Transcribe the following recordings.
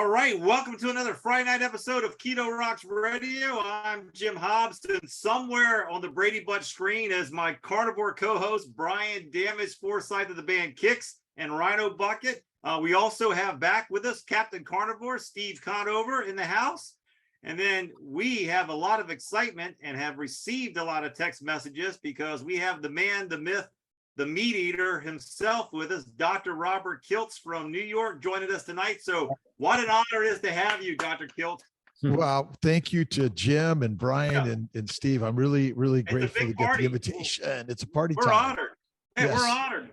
All right, welcome to another Friday night episode of Keto Rocks Radio. I'm Jim Hobbs, and somewhere on the Brady Bunch screen is my carnivore co-host, Brian Damage Forsythe of the band Kix and Rhino Bucket. We also have back with us Captain Carnivore, Steve Conover in the house. And then we have a lot of excitement and have received a lot of text messages because we have the man, the myth, the meat eater himself with us, Dr. Robert Kiltz from New York, joining us tonight. So what an honor it is to have you, Dr. Kiltz. Well, thank you to Jim and Brian and Steve. I'm really grateful to get the invitation. It's a party time. We're honored. Hey, yes. We're honored.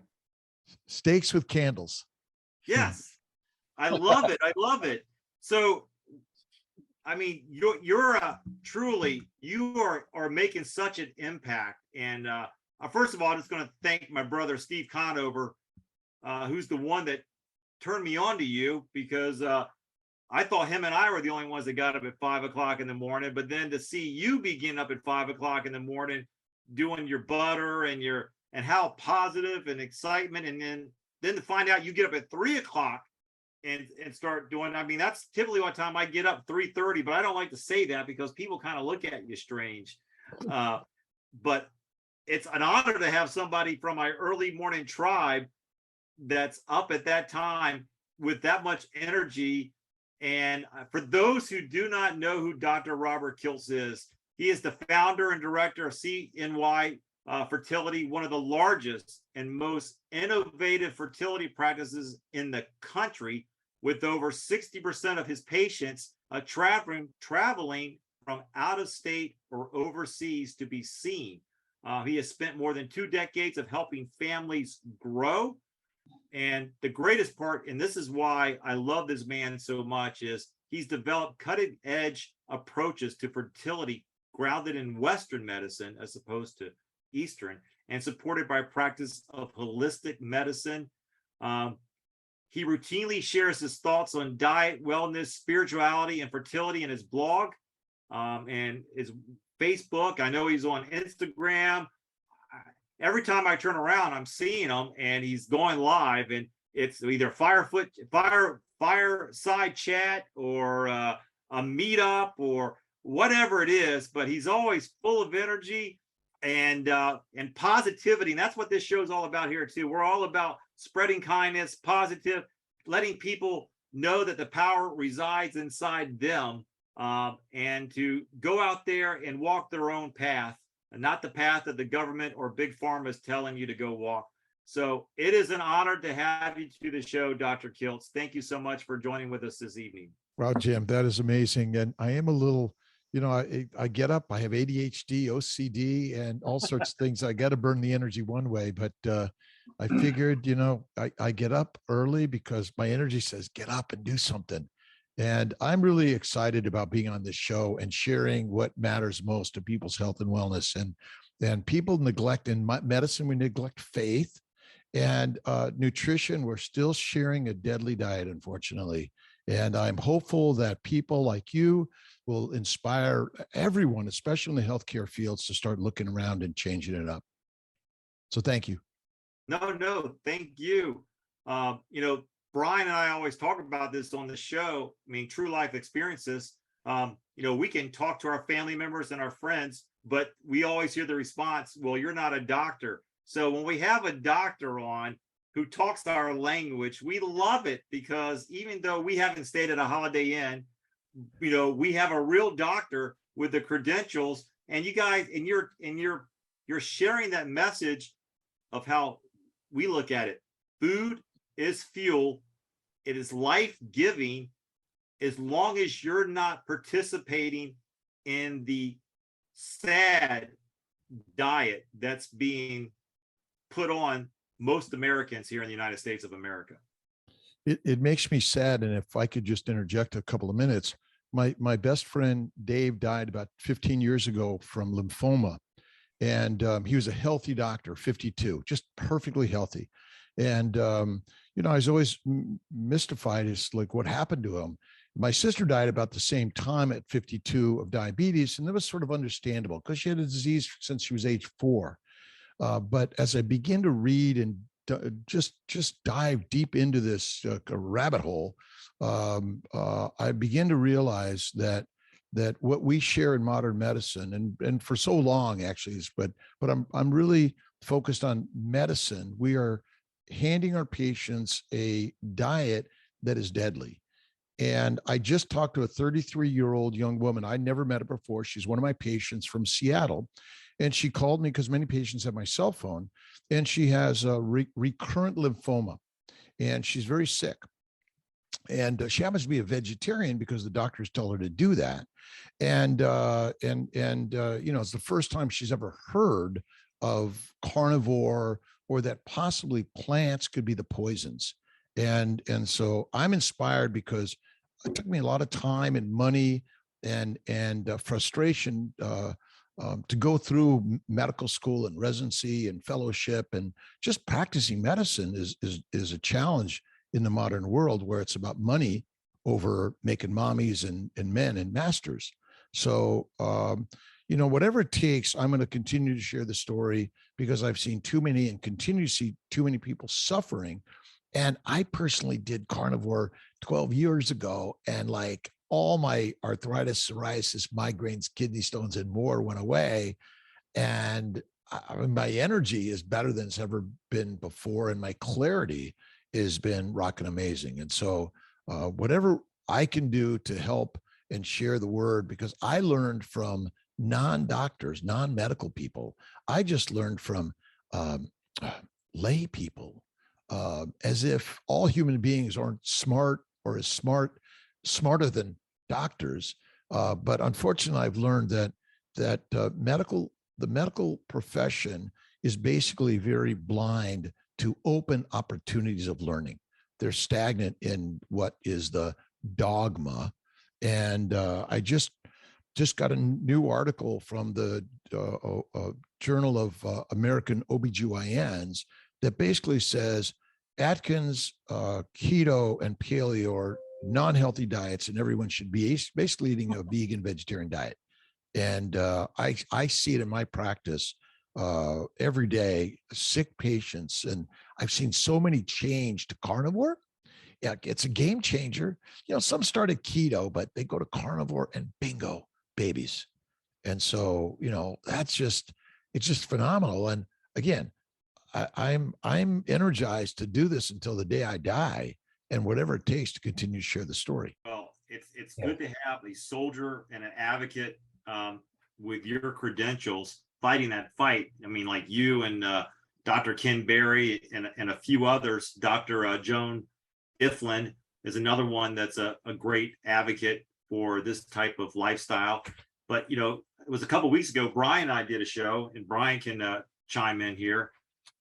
Steaks with candles. Yes. I love it. I love it. So, I mean, you're truly, you are making such an impact. And first of all, I'm just going to thank my brother, Steve Conover, who's the one that turned me on to you, because I thought him and I were the only ones that got up at 5 o'clock in the morning. But then to see you begin up at 5 o'clock in the morning, doing your butter and how positive and excitement. And then to find out you get up at 3 o'clock and start doing, I mean, that's typically what time I get up, 3:30, but I don't like to say that because people kind of look at you strange. But it's an honor to have somebody from my early morning tribe that's up at that time with that much energy. And for those who do not know who Dr. Robert Kiltz is, he is the founder and director of CNY Fertility, one of the largest and most innovative fertility practices in the country, with over 60% of his patients traveling from out of state or overseas to be seen. He has spent more than 2 decades of helping families grow. And the greatest part, and this is why I love this man so much, is he's developed cutting edge approaches to fertility grounded in Western medicine as opposed to Eastern, and supported by practice of holistic medicine. He routinely shares his thoughts on diet, wellness, spirituality, and fertility in his blog and his Facebook. I know he's on Instagram. Every time I turn around, I'm seeing him, and he's going live, and it's either fireside chat or a meetup or whatever it is. But he's always full of energy and positivity, and that's what this show is all about here too. We're all about spreading kindness, positive, letting people know that the power resides inside them, and to go out there and walk their own path, and not the path that the government or big pharma is telling you to go walk. So it is an honor to have you to the show, Dr. Kiltz. Thank you so much for joining with us this evening. Wow, Jim, that is amazing. And I am a little, I get up, I have ADHD, OCD, and all sorts of things. I got to burn the energy one way, but I figured, I get up early because my energy says, get up and do something. And I'm really excited about being on this show and sharing what matters most to people's health and wellness. And people neglect, in medicine, we neglect faith, and nutrition. We're still sharing a deadly diet, unfortunately. And I'm hopeful that people like you will inspire everyone, especially in the healthcare fields, to start looking around and changing it up. So thank you. No, thank you. Brian and I always talk about this on the show. I mean, true life experiences. We can talk to our family members and our friends, but we always hear the response, well, you're not a doctor. So when we have a doctor on who talks our language, we love it, because even though we haven't stayed at a Holiday Inn, we have a real doctor with the credentials, and you guys, and you're sharing that message of how we look at it. Food is fuel. It is life-giving, as long as you're not participating in the sad diet that's being put on most Americans here in the United States of America. It makes me sad. And if I could just interject a couple of minutes, my best friend, Dave, died about 15 years ago from lymphoma. And he was a healthy doctor, 52, just perfectly healthy. And, I was always mystified as like what happened to him. My sister died about the same time at 52 of diabetes. And that was sort of understandable because she had a disease since she was age 4. But as I begin to read and just dive deep into this rabbit hole, I began to realize that what we share in modern medicine, and for so long actually, but I'm really focused on medicine. We are handing our patients a diet that is deadly. And I just talked to a 33-year-old young woman. I never met her before. She's one of my patients from Seattle. And she called me because many patients have my cell phone, and she has a recurrent lymphoma, and she's very sick. And she happens to be a vegetarian because the doctors tell her to do that. And it's the first time she's ever heard of carnivore, or that possibly plants could be the poisons. And so I'm inspired because it took me a lot of time and money and frustration to go through medical school and residency and fellowship, and just practicing medicine is a challenge in the modern world, where it's about money over making mommies and men and masters. So, whatever it takes, I'm going to continue to share the story, because I've seen too many and continue to see too many people suffering. And I personally did carnivore 12 years ago, and like all my arthritis, psoriasis, migraines, kidney stones, and more went away. And my energy is better than it's ever been before, and my clarity has been rocking amazing. And so whatever I can do to help and share the word, because I learned from non-doctors, non-medical people. I just learned from lay people, as if all human beings aren't smart or as smarter than doctors. But unfortunately, I've learned that the medical profession is basically very blind to open opportunities of learning. They're stagnant in what is the dogma. And I just got a new article from the Journal of American OBGYNs that basically says Atkins, keto, and paleo are non-healthy diets, and everyone should be basically eating a vegan, vegetarian diet. And I see it in my practice every day, sick patients, and I've seen so many change to carnivore. Yeah, it's a game changer. Some started keto, but they go to carnivore and bingo, babies. And so, it's just phenomenal. And again, I'm energized to do this until the day I die, and whatever it takes to continue to share the story. Well, it's good to have a soldier and an advocate with your credentials fighting that fight. I mean, like you and Dr. Ken Berry and a few others. Dr. Joan Iflin is another one that's a great advocate for this type of lifestyle. But, it was a couple of weeks ago, Brian and I did a show, and Brian can chime in here.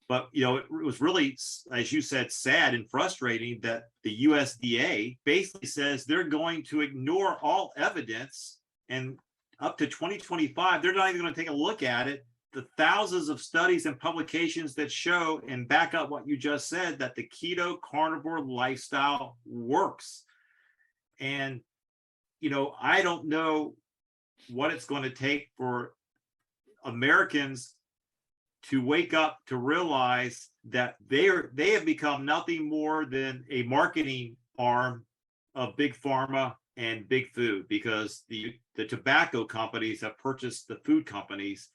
But, it was really, as you said, sad and frustrating that the USDA basically says they're going to ignore all evidence, and up to 2025, they're not even going to take a look at it. The thousands of studies and publications that show and back up what you just said, that the keto carnivore lifestyle works. And, I don't know what it's going to take for Americans to wake up to realize that they have become nothing more than a marketing arm of big pharma and big food, because the tobacco companies have purchased the food companies,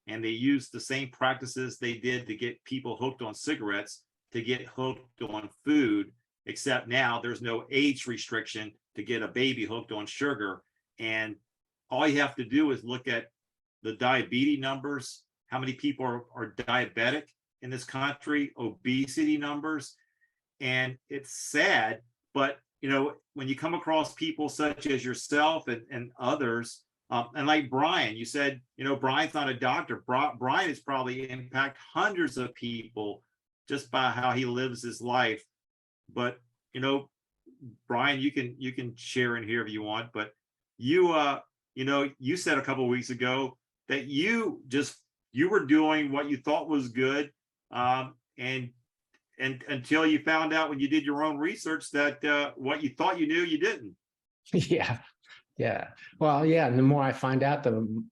and they use the same practices they did to get people hooked on cigarettes to get hooked on food, except now there's no age restriction to get a baby hooked on sugar. And all you have to do is look at the diabetes numbers, how many people are diabetic in this country, obesity numbers. And it's sad, but when you come across people such as yourself and others, and like Brian, you said, Brian's not a doctor. Brian has probably impacted hundreds of people just by how he lives his life. But, Brian, you can share in here if you want, but you said a couple of weeks ago that you were doing what you thought was good. And until you found out when you did your own research that what you thought you knew, you didn't. Yeah. Well, yeah. And the more I find out, the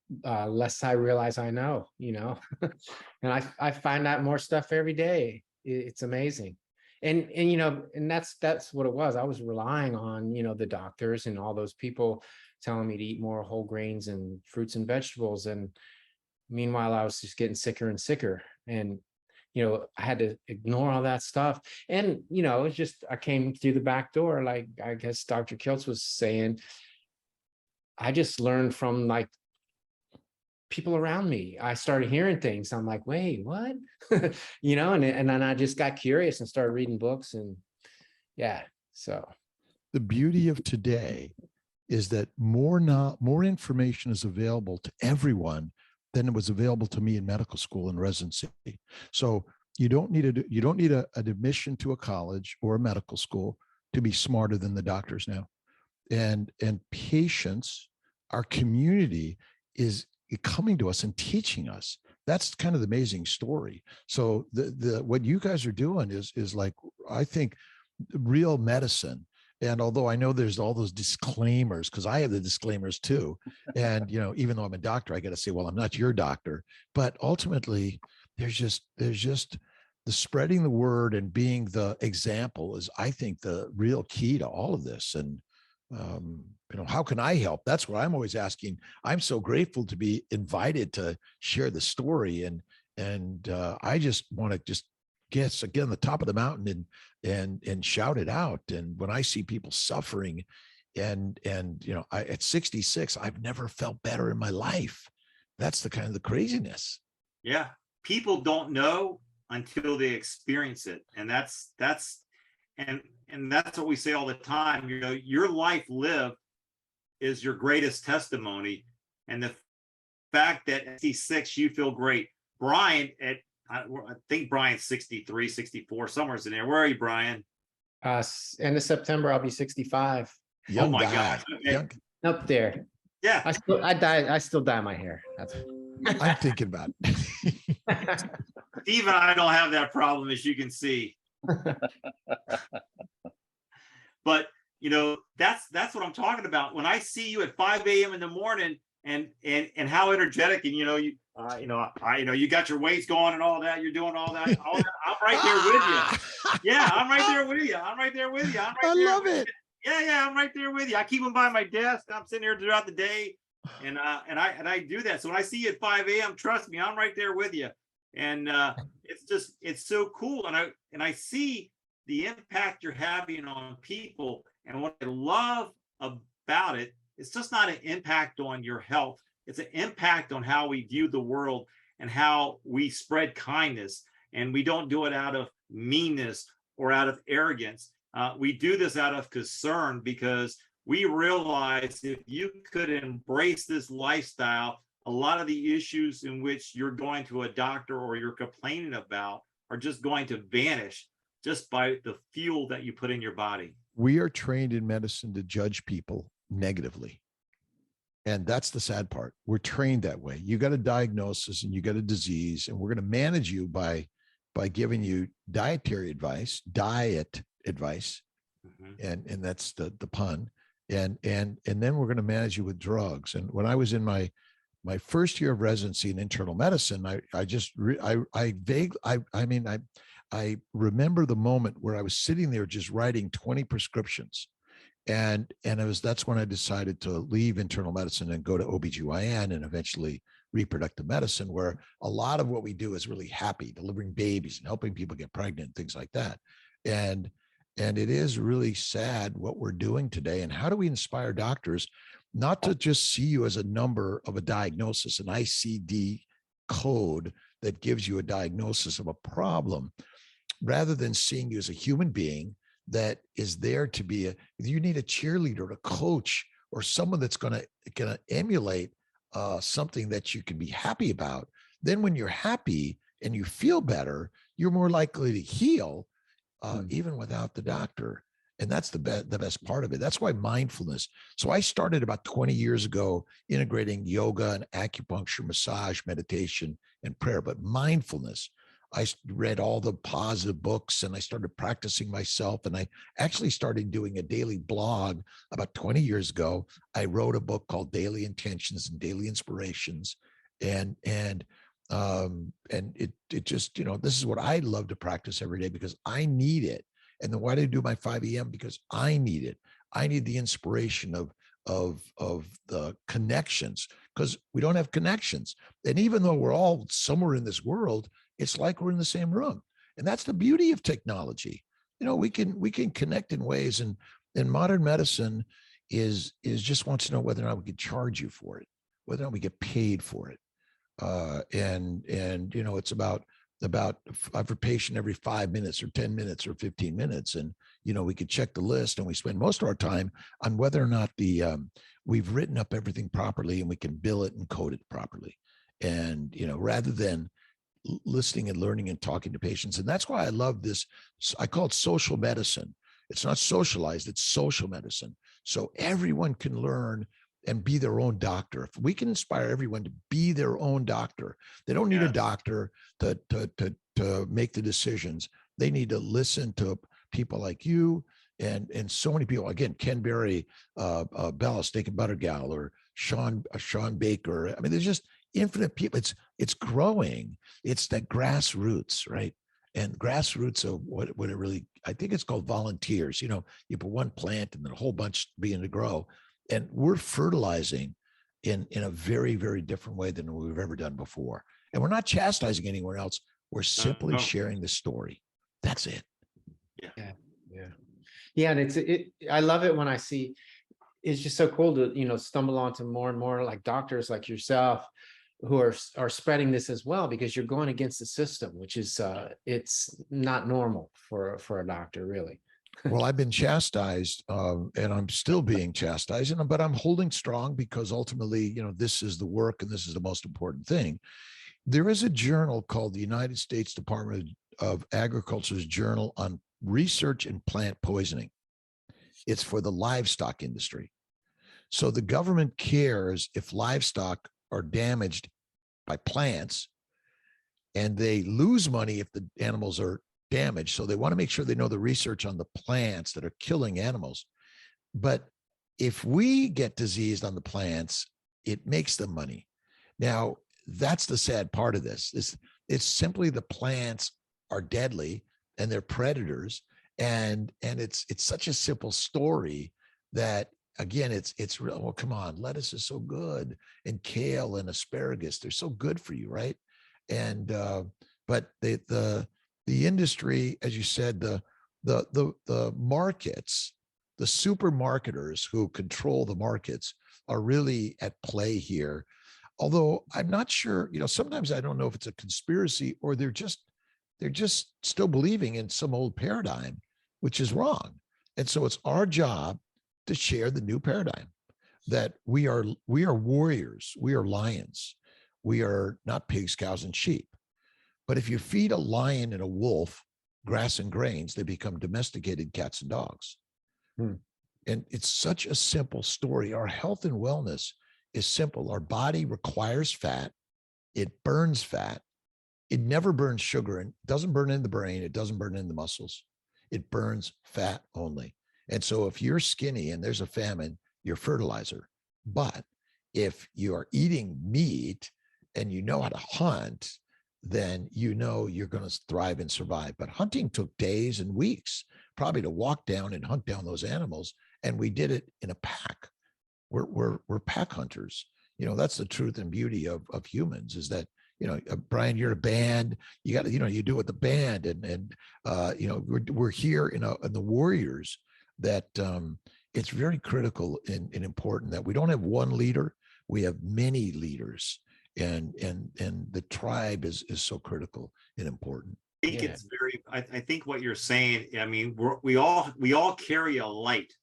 less I realize I know, and I find out more stuff every day. It's amazing. And and that's what it was. I was relying on, the doctors and all those people telling me to eat more whole grains and fruits and vegetables. And meanwhile, I was just getting sicker and sicker. And I had to ignore all that stuff. And it's just, I came through the back door, like I guess Dr. Kiltz was saying. I just learned from like people around me. I started hearing things. I'm like, wait, what? And then I just got curious and started reading books. And yeah, so the beauty of today is that more information is available to everyone than it was available to me in medical school and residency. So you don't need an admission to a college or a medical school to be smarter than the doctors now. And patients, our community is coming to us and teaching us. That's kind of the amazing story. So the what you guys are doing is like, I think, real medicine. And although I know there's all those disclaimers, because I have the disclaimers too. And, even though I'm a doctor, I got to say, well, I'm not your doctor. But ultimately, there's just the spreading the word and being the example is, I think, the real key to all of this. And, how can I help? That's what I'm always asking. I'm so grateful to be invited to share the story. And I just want to just get again the top of the mountain and shout it out. And when I see people suffering and at 66, I've never felt better in my life. That's the kind of the craziness. Yeah. People don't know until they experience it. And that's what we say all the time. Your life lived is your greatest testimony. And the fact that at 66, you feel great. Brian, I think Brian's 63, 64, somewhere's in there. Where are you, Brian? End of September, I'll be 65. Oh my gosh. Okay. Up there. Yeah. I still dye my hair. I'm thinking about it. Steve and I don't have that problem, as you can see. But that's what I'm talking about. When I see you at 5 a.m. in the morning and how energetic, and you got your weights going and all that, you're doing all that. I'm right there with you. Yeah, I'm right there with you. I love it. Yeah, I'm right there with you. I keep them by my desk. I'm sitting here throughout the day, and I do that. So when I see you at 5 a.m., trust me, I'm right there with you. And it's so cool. And I see the impact you're having on people. And what I love about it, it's just not an impact on your health. It's an impact on how we view the world and how we spread kindness. And we don't do it out of meanness or out of arrogance. We do this out of concern, because we realize if you could embrace this lifestyle, a lot of the issues in which you're going to a doctor or you're complaining about are just going to vanish just by the fuel that you put in your body. We are trained in medicine to judge people negatively. And that's the sad part. We're trained that way. You got a diagnosis and you got a disease, and we're going to manage you by giving you dietary advice, and that's the pun. And then we're going to manage you with drugs. And when I was in my first year of residency in internal medicine, I remember the moment where I was sitting there just writing 20 prescriptions. And that's when I decided to leave internal medicine and go to OBGYN and eventually reproductive medicine, where a lot of what we do is really happy, delivering babies and helping people get pregnant, things like that. And it is really sad what we're doing today. And how do we inspire doctors not to just see you as a number of a diagnosis, an ICD code that gives you a diagnosis of a problem, rather than seeing you as a human being that is there to be you need a cheerleader, a coach, or someone that's going to emulate something that you can be happy about. Then when you're happy and you feel better, you're more likely to heal, even without the doctor. And that's the best part of it. That's why mindfulness. So I started about 20 years ago integrating yoga and acupuncture, massage, meditation, and prayer. But mindfulness, I read all the positive books and I started practicing myself. And I actually started doing a daily blog about 20 years ago. I wrote a book called Daily Intentions and Daily Inspirations. And it just, this is what I love to practice every day, because I need it And then why do I do my 5 a.m.? Because I need it. I need the inspiration of the connections, because we don't have connections. And even though we're all somewhere in this world, it's like we're in the same room. And that's the beauty of technology. We can connect in ways, and modern medicine is just wants to know whether or not we can charge you for it, whether or not we get paid for it. And it's about for patient every 5 minutes or 10 minutes or 15 minutes. And, we could check the list, and we spend most of our time on whether or not we've written up everything properly and we can bill it and code it properly. And, rather than listening and learning and talking to patients. And that's why I love this. I call it social medicine. It's not socialized, it's social medicine. So everyone can learn and be their own doctor. If we can inspire everyone to be their own doctor, they don't need a doctor to make the decisions. They need to listen to people like you and so many people. Again, Ken Berry, Bella Steak and Butter Gal, or Sean Baker. I mean, there's just infinite people. It's growing. It's that grassroots, right? And grassroots of what it really, I think it's called volunteers. You put one plant and then a whole bunch begin to grow. And we're fertilizing in a very, very different way than we've ever done before. And we're not chastising anyone else. We're simply sharing the story. That's it. Yeah. And I love it when I see, it's just so cool to, stumble onto more and more like doctors like yourself who are spreading this as well, because you're going against the system, which is, it's not normal for a doctor, really. Well, I've been chastised, and I'm still being chastised, but I'm holding strong, because ultimately, this is the work and this is the most important thing. There is a journal called the United States Department of Agriculture's Journal on Research in Plant Poisoning. It's for the livestock industry. So the government cares if livestock are damaged by plants, and they lose money if the animals are damaged. So they want to make sure they know the research on the plants that are killing animals. But if we get diseased on the plants, it makes them money. Now, that's the sad part of this. It's simply the plants are deadly and they're predators. And it's such a simple story that, again, it's real. Well, come on, lettuce is so good, and kale and asparagus, they're so good for you, right? And but the industry, as you said, the markets, the supermarketers who control the markets are really at play here. Although I'm not sure, sometimes I don't know if it's a conspiracy or they're just still believing in some old paradigm, which is wrong. And so it's our job to share the new paradigm that we are warriors, we are lions, we are not pigs, cows, and sheep. But if you feed a lion and a wolf grass and grains, they become domesticated cats and dogs. And it's such a simple story. Our health and wellness is simple. Our body requires fat. It burns fat. It never burns sugar, and doesn't burn in the brain. It doesn't burn in the muscles. It burns fat only. And so if you're skinny and there's a famine, you're fertilizer. But if you are eating meat and you know how to hunt, then you're going to thrive and survive. But hunting took days and weeks, probably, to walk down and hunt down those animals. And we did it in a pack. We're pack hunters. That's the truth and beauty of humans, is that, Brian, you're a band, you got to, you do it with the band, and we're here in the warriors, that it's very critical and important that we don't have one leader, we have many leaders. And the tribe is so critical and important. I think it's I think what you're saying, I mean, we all carry a light.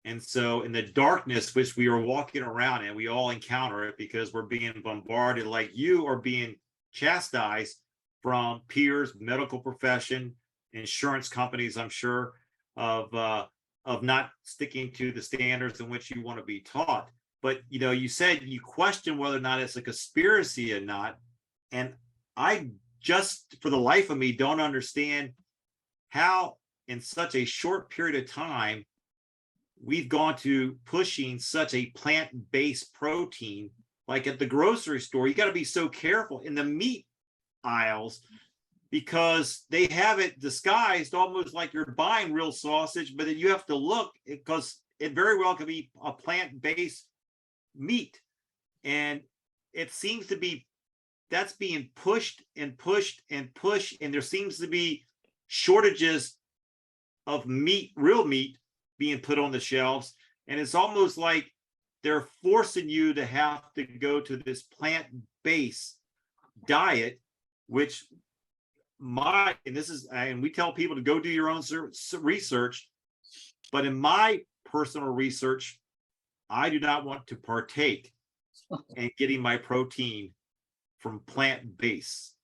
And so in the darkness, which we are walking around, and we all encounter it because we're being bombarded, like you are being chastised from peers, medical profession, insurance companies, I'm sure, of not sticking to the standards in which you want to be taught. But, you said you question whether or not it's a conspiracy or not. And I just, for the life of me, don't understand how in such a short period of time, we've gone to pushing such a plant-based protein. Like at the grocery store, you got to be so careful in the meat aisles. because they have it disguised almost like you're buying real sausage, but then you have to look because it very well could be a plant-based meat. And it seems to be that's being pushed and pushed and pushed. And there seems to be shortages of meat, real meat being put on the shelves. And it's almost like they're forcing you to have to go to this plant-based diet, which and we tell people to go do your own research, but in my personal research, I do not want to partake in getting my protein from plant-based.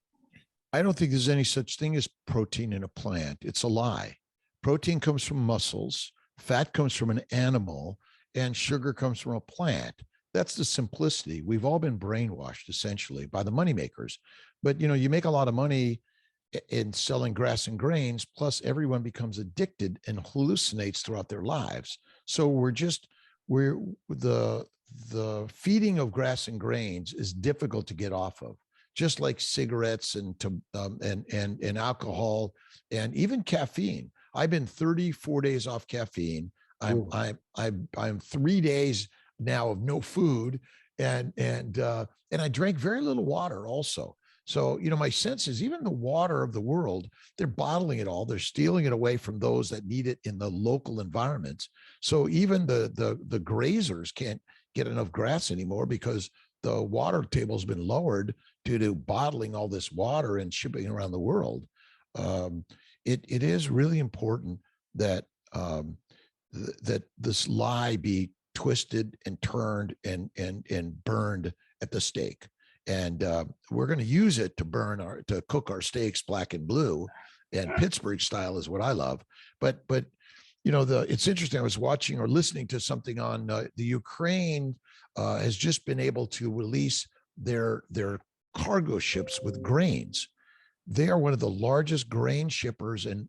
I don't think there's any such thing as protein in a plant. It's a lie. Protein comes from muscles, fat comes from an animal, and sugar comes from a plant. That's the simplicity. We've all been brainwashed essentially by the moneymakers. But you make a lot of money in selling grass and grains, plus everyone becomes addicted and hallucinates throughout their lives. So we're the feeding of grass and grains is difficult to get off of, just like cigarettes and alcohol and even caffeine. I've been 34 days off caffeine. I'm 3 days now of no food, and I drank very little water also. So, my sense is even the water of the world, they're bottling it all. They're stealing it away from those that need it in the local environments. So even the grazers can't get enough grass anymore because the water table has been lowered due to bottling all this water and shipping around the world. It is really important that that this lie be twisted and turned and burned at the stake. And we're going to use it to cook our steaks black and blue, and Pittsburgh style is what I love. But it's interesting. I was watching or listening to something on the Ukraine has just been able to release their cargo ships with grains. They are one of the largest grain shippers and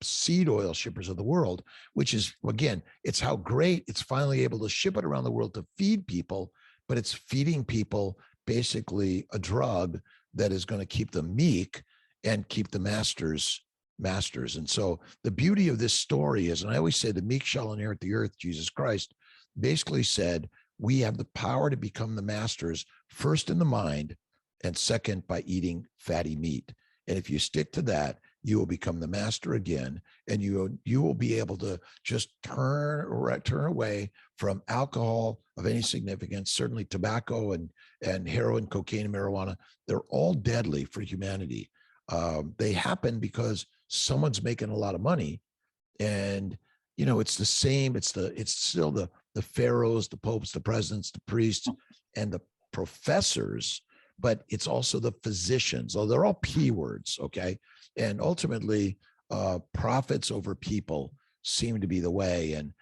seed oil shippers of the world, which is, again, it's how great it's finally able to ship it around the world to feed people, but it's feeding people basically a drug that is going to keep them meek and keep the masters. And so the beauty of this story is, and I always say the meek shall inherit the earth, Jesus Christ basically said, we have the power to become the masters, first in the mind, and second by eating fatty meat. And if you stick to that, you will become the master again, and you will be able to just turn away from alcohol of any significance. Certainly tobacco and heroin, cocaine, and marijuana, they're all deadly for humanity. They happen because someone's making a lot of money, and it's the same. It's still the pharaohs, the popes, the presidents, the priests, and the professors, but it's also the physicians. Oh, they're all P words, okay? And ultimately, profits over people seem to be the way. And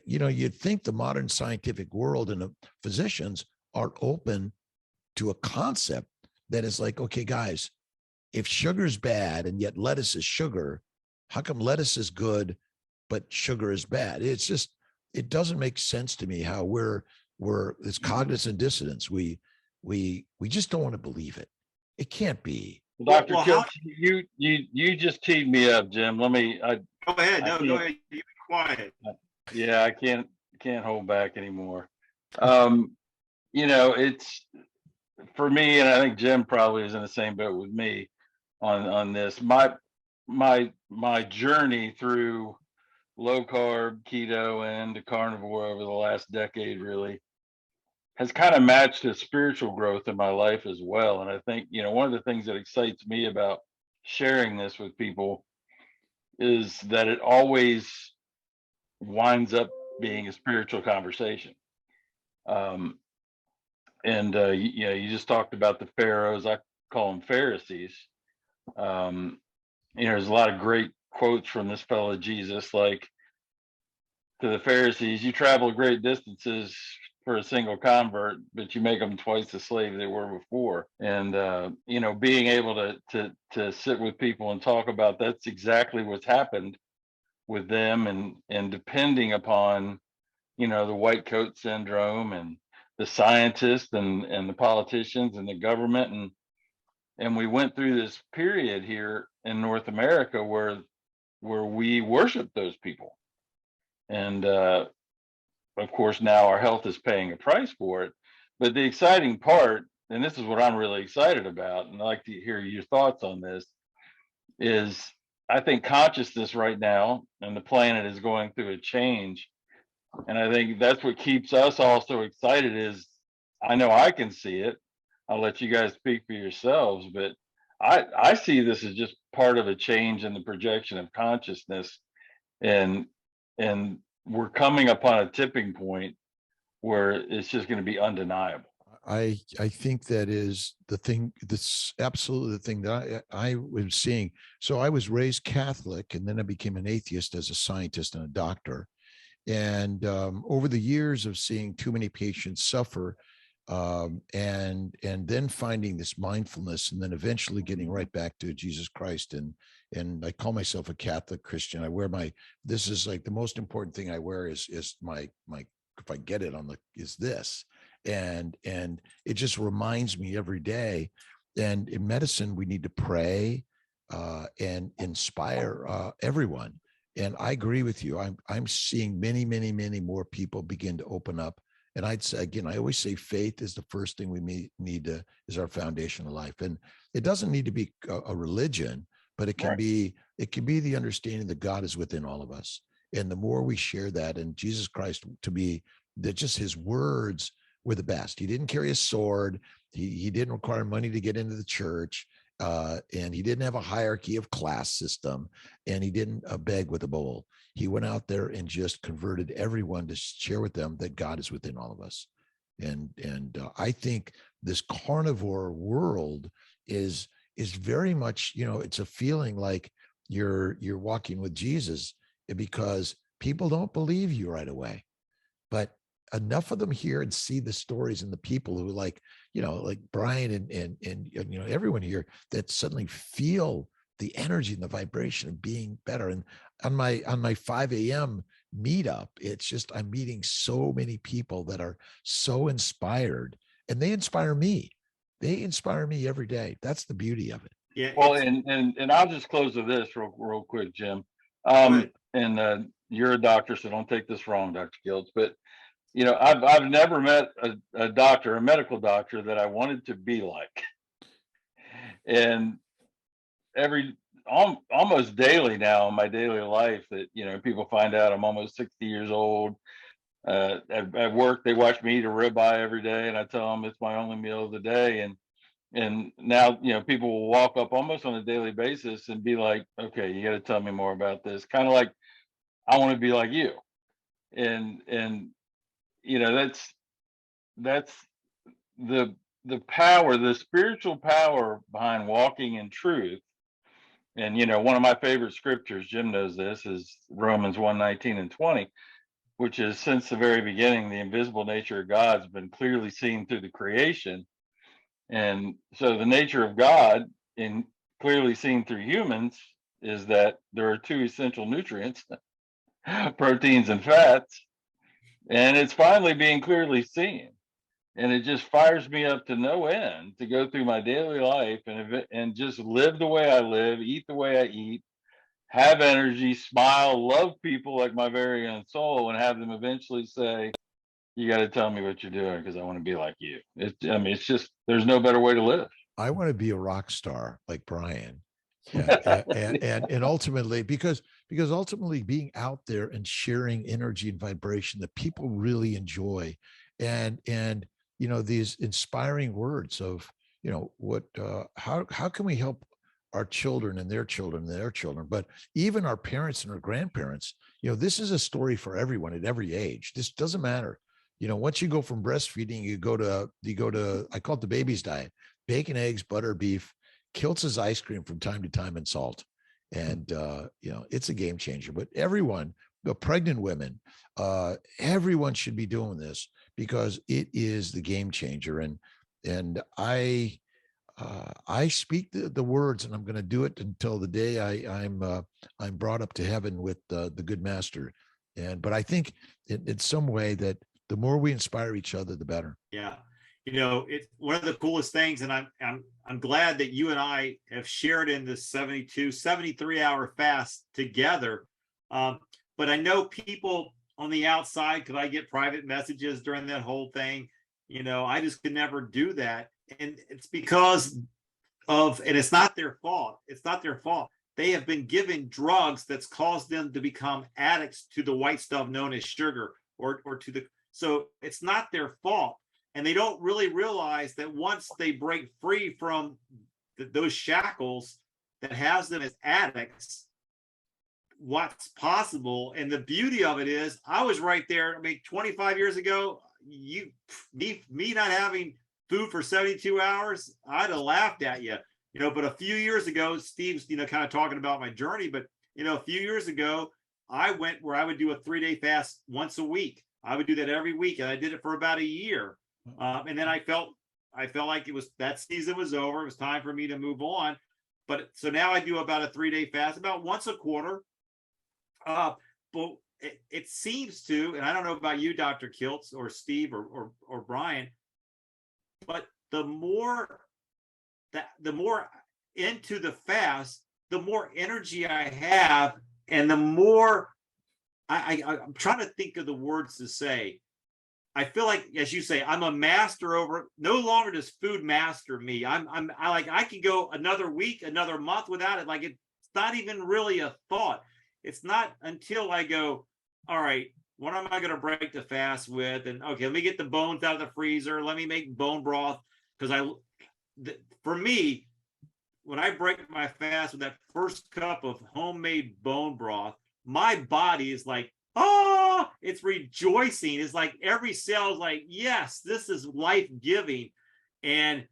you'd think the modern scientific world and the physicians are open to a concept that is like, okay, guys, if sugar's bad and yet lettuce is sugar, how come lettuce is good but sugar is bad? It's just, it doesn't make sense to me how we're it's cognitive dissonance. We just don't want to believe it. It can't be. Dr. Kiltz, you just teed me up, Jim. Go ahead. Go ahead. You be quiet. Yeah, I can't hold back anymore. It's for me, and I think Jim probably is in the same boat with me on this. My journey through low carb, keto, and the carnivore over the last decade really has kind of matched the spiritual growth in my life as well. And I think, one of the things that excites me about sharing this with people is that it always winds up being a spiritual conversation. You just talked about the pharaohs. I call them Pharisees. There's a lot of great quotes from this fellow Jesus, like to the Pharisees, you travel great distances for a single convert, but you make them twice the slave they were before. And being able to sit with people and talk about that's exactly what's happened with them, and depending upon the white coat syndrome and the scientists and the politicians and the government And we went through this period here in North America where we worship those people. And of course, now our health is paying a price for it. But the exciting part, and this is what I'm really excited about, and I'd like to hear your thoughts on this, is I think consciousness right now and the planet is going through a change. And I think that's what keeps us all so excited is I know I can see it. I'll let you guys speak for yourselves, but I see this as just part of a change in the projection of consciousness. And we're coming upon a tipping point where it's just going to be undeniable. I think that is the thing. That's absolutely the thing that I was seeing. So I was raised Catholic, and then I became an atheist as a scientist and a doctor. And over the years of seeing too many patients suffer, and then finding this mindfulness, and then eventually getting right back to Jesus Christ. And I call myself a Catholic Christian. I wear this is like the most important thing I wear is my if I get it on is this. And it just reminds me every day. And in medicine, we need to pray and inspire everyone. And I agree with you. I'm seeing many, many, many more people begin to open up. And I'd say, again, I always say faith is the first thing we need to, is our foundation of life. And it doesn't need to be a religion, but it can be the understanding that God is within all of us. And the more we share that, and Jesus Christ to be that just his words were the best. He didn't carry a sword. He didn't require money to get into the church. And he didn't have a hierarchy of class system, and he didn't beg with a bowl. He went out there and just converted everyone to share with them that God is within all of us. And I think this carnivore world is very much, it's a feeling like you're walking with Jesus, because people don't believe you right away, but enough of them hear and see the stories and the people who like Brian and everyone here that suddenly feel the energy and the vibration of being better. And on my 5 a.m. meetup, it's just, I'm meeting so many people that are so inspired, and they inspire me. They inspire me every day. That's the beauty of it. Yeah. Well, and I'll just close with this real quick, Jim. And you're a doctor, so don't take this wrong, Dr. Kiltz, but I've never met a medical doctor that I wanted to be like. And almost daily now in my daily life that, people find out I'm almost 60 years old. At work, they watch me eat a ribeye every day, and I tell them it's my only meal of the day. And now, people will walk up almost on a daily basis and be like, okay, you got to tell me more about this. Kind of like, I want to be like you. And that's the power, the spiritual power behind walking in truth. And one of my favorite scriptures, Jim knows this, is Romans 1:19 and 20, which is, since the very beginning, the invisible nature of God's been clearly seen through the creation. And so the nature of God, in clearly seen through humans, is that there are two essential nutrients, proteins and fats. And it's finally being clearly seen. And it just fires me up to no end to go through my daily life and just live the way I live, eat the way I eat, have energy, smile, love people like my very own soul, and have them eventually say, you got to tell me what you're doing because I want to be like you. It's just, there's no better way to live. I want to be a rock star like Brian. And ultimately, because ultimately being out there and sharing energy and vibration that people really enjoy, and these inspiring words of how can we help our children and their children and their children, but even our parents and our grandparents. This is a story for everyone at every age. This doesn't matter. Once you go from breastfeeding, you go to I call it the baby's diet: bacon, eggs, butter, beef, Kiltz's ice cream from time to time, and salt. And, it's a game changer. But everyone, the pregnant women, everyone should be doing this because it is the game changer. And I speak the words, and I'm going to do it until the day I'm brought up to heaven with the good master. But I think in some way that the more we inspire each other, the better. Yeah. you know, it's one of the coolest things. And I'm glad that you and I have shared in this 73-hour fast together. But I know people on the outside, because I get private messages during that whole thing, you know, I just could never do that. And it's because of, and it's not their fault. It's not their fault. They have been given drugs that's caused them to become addicts to the white stuff known as sugar, or to the, so it's not their fault. And they don't really realize that once they break free from those shackles that has them as addicts, what's possible. And the beauty of it is, I was right there. I mean, 25 years ago, me not having food for 72 hours, I'd have laughed at you, you know. But a few years ago, Steve's, you know, kind of talking about my journey, but, you know, a few years ago, I went where I would do a 3-day fast once a week. I would do that every week, and I did it for about a year. And then I felt like it was, that season was over. It was time for me to move on. But so now I do about a 3-day fast, about once a quarter. But it seems to, and I don't know about you, Dr. Kiltz or Steve or Brian, but the more into the fast, the more energy I have, and the more I'm trying to think of the words to say. I feel like, as you say, I'm a master over. No longer does food master me. I can go another week, another month without it. Like, it's not even really a thought. It's not until I go, all right, what am I going to break the fast with? And okay, let me get the bones out of the freezer. Let me make bone broth. Because for me, when I break my fast with that first cup of homemade bone broth, my body is like, oh, it's rejoicing. It's like every cell is like, yes, this is life-giving. And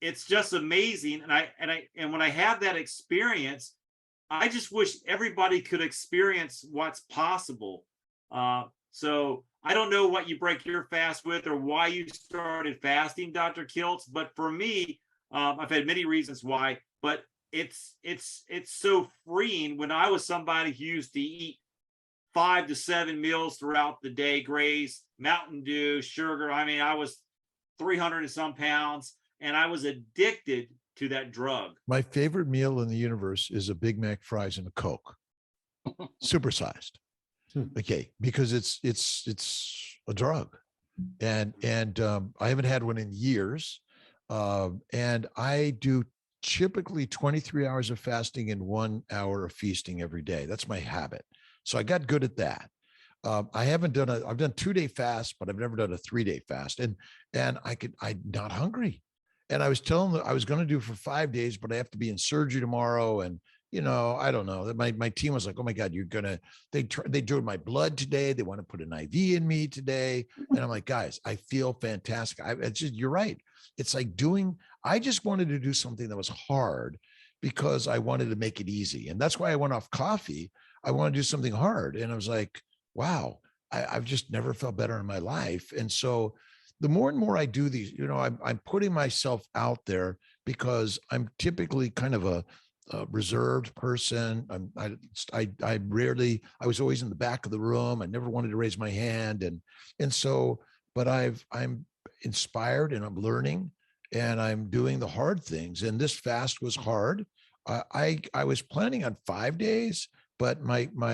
it's just amazing. And when I have that experience, I just wish everybody could experience what's possible. So I don't know what you break your fast with or why you started fasting, Dr. Kiltz, but for me, I've had many reasons why, but it's so freeing. When I was somebody who used to eat 5 to 7 meals throughout the day, Grace, Mountain Dew, sugar. I mean, I was 300 and some pounds, and I was addicted to that drug. My favorite meal in the universe is a Big Mac, fries, and a Coke, supersized. Okay, because it's a drug, and I haven't had one in years, and I do typically 23 hours of fasting and 1 hour of feasting every day. That's my habit. So I got good at that. I've done 2-day fast, but I've never done a 3-day fast. And I'm not hungry. And I was telling them I was going to do for 5 days, but I have to be in surgery tomorrow. And, you know, I don't know, that my team was like, oh my God, they drew my blood today. They want to put an IV in me today. And I'm like, guys, I feel fantastic. It's just, you're right. It's like I just wanted to do something that was hard because I wanted to make it easy. And that's why I went off coffee. I want to do something hard. And I was like, wow, I've just never felt better in my life. And so the more and more I do these, you know, I'm putting myself out there because I'm typically kind of a reserved person. I was always in the back of the room. I never wanted to raise my hand. And so, but I'm inspired and I'm learning and I'm doing the hard things. And this fast was hard. I was planning on 5 days. But